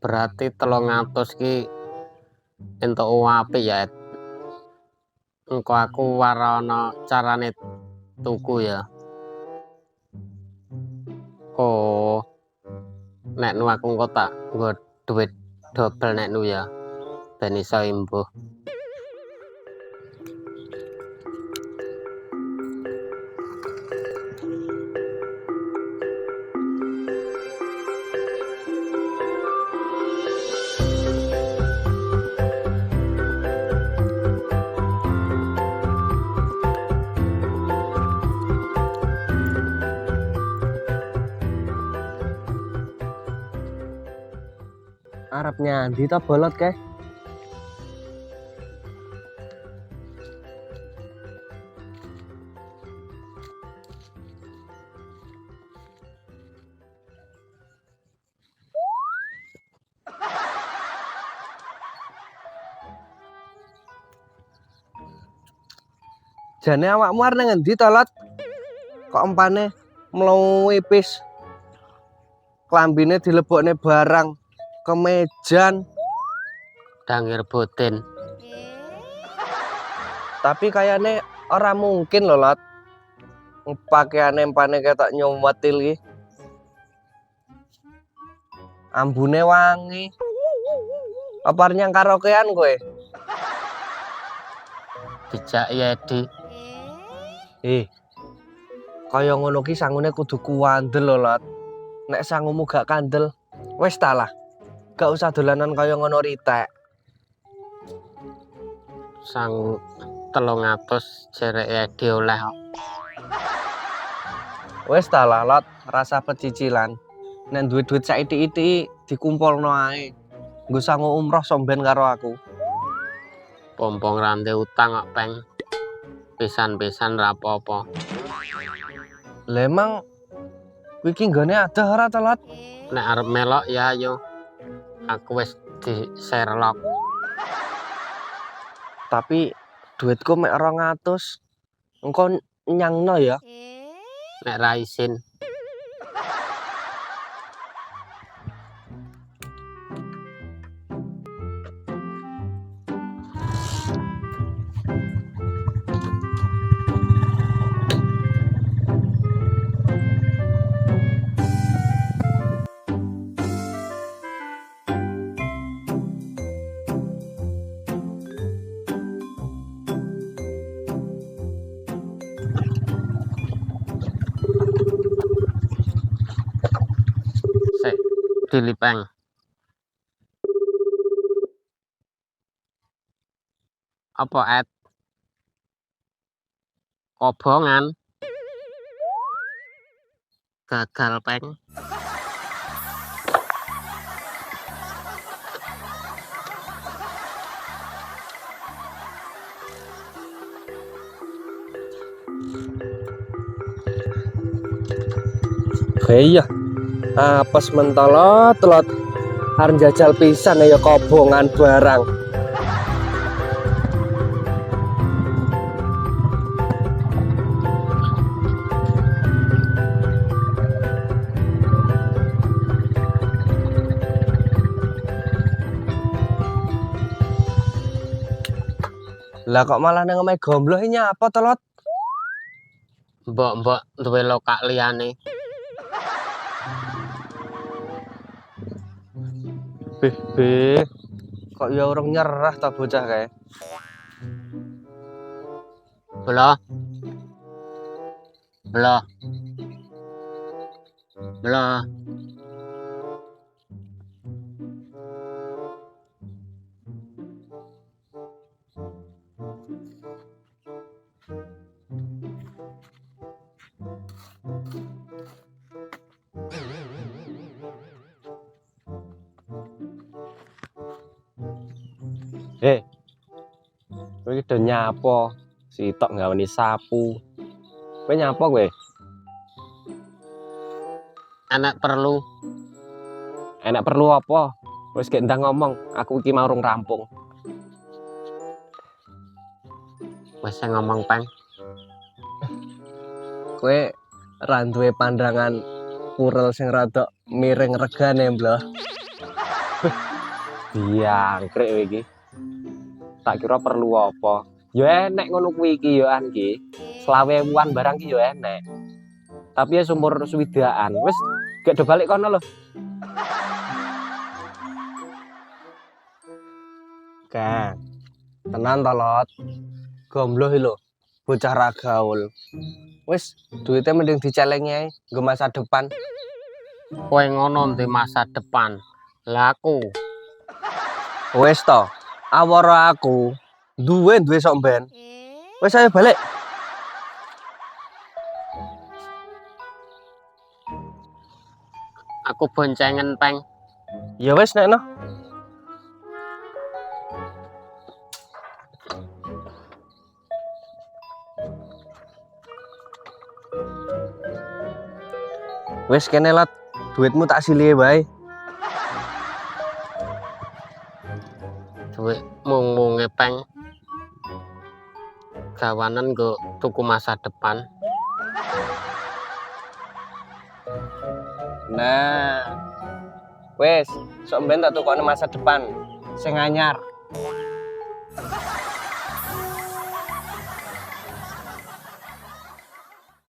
Berarti 300 ki entuk apik ya. Engko aku ora ana carane tuku ya. Oh. Nek nu aku engko tak nggo duit double nek nu ya. Ben iso imbuh. Arep nyandi ta bolot kae? Jane awakmu arep nang endi to, Lot? Kok empane mlowipis. Klambine dilebokne barang, kemejan, Dangir boten. tapi kayane ora mungkin lho, Lot. Pakaiane empane ketok nyumetil iki. Ambune wangi. Apa nyang karaokean kowe? Dijak ya, Dik. Kaya ngono ki sangune kudu kuandel lho, Lot. Nek sangumu gak kandel, wis ta lah. Gak usah dolanan kaya ngono ritek. Sang 300 jerek ya dioleh kok. Wis ta lah, Lot, rasa pecicilan. Nek duit-duit saithik-ithik dikumpulno ae. Nggo sangu umroh somben karo aku. Pompong rante utang kok, Peng. Pisan-pisan ra apa-apa. Lah emang kuwi iki nggone adah ora to, Lot? Nek arep melok ya ayo. Aku wis di Sherlock. Tapi duitku mek 200. Engko nyangno ya. Nek ra isin. Sik, dilipeng. Apa Ed? Kobongan. Gagal, Peng. Iya. Apes mentolot, Lot. Arep jajal pisan ya kobongan barang. Lah kok malah nang omahe gombloh iki nyapa to, Lot? Mbok-mbok duwe lokak liyane. Beh. Kok ya urung nyerah ta bocah kae. Belah. Belah. Belah. Kowe iki do nyapa? Sitok nggaweni sapu. Kowe nyapa kowe? Enak perlu. Enak perlu apa? Wis gek ndang ngomong, aku iki mau urung rampung. Wis ngomong, Peng. Kowe ra duwe pandangan purel sing rada miring regane, Mbah. Diangkrek kowe iki. Tak kira perlu apa. Ya enek ngono kuwi iki yo an iki. 20.000-an barang ki yo enek. Tapi ya sumur swidaan. Wis gek do balik kono lho. Kang, tenan to Lot. Gombloh iki lho, bocah ra gaul. Wis, duitnya mending dicelengi ae, nggo masa depan. Kowe ngono ndek masa depan. Lah aku Wis to, awara aku duwe sok ben. Wis ayo balik. boncengen peng. Ya wis nek no. Wis kene Lot, duitmu tak silihe bae. Duit mung-munge peng. Gawanan nggo tuku masa depan. Nah, wis, sok ben tak tukokne masa depan sing anyar.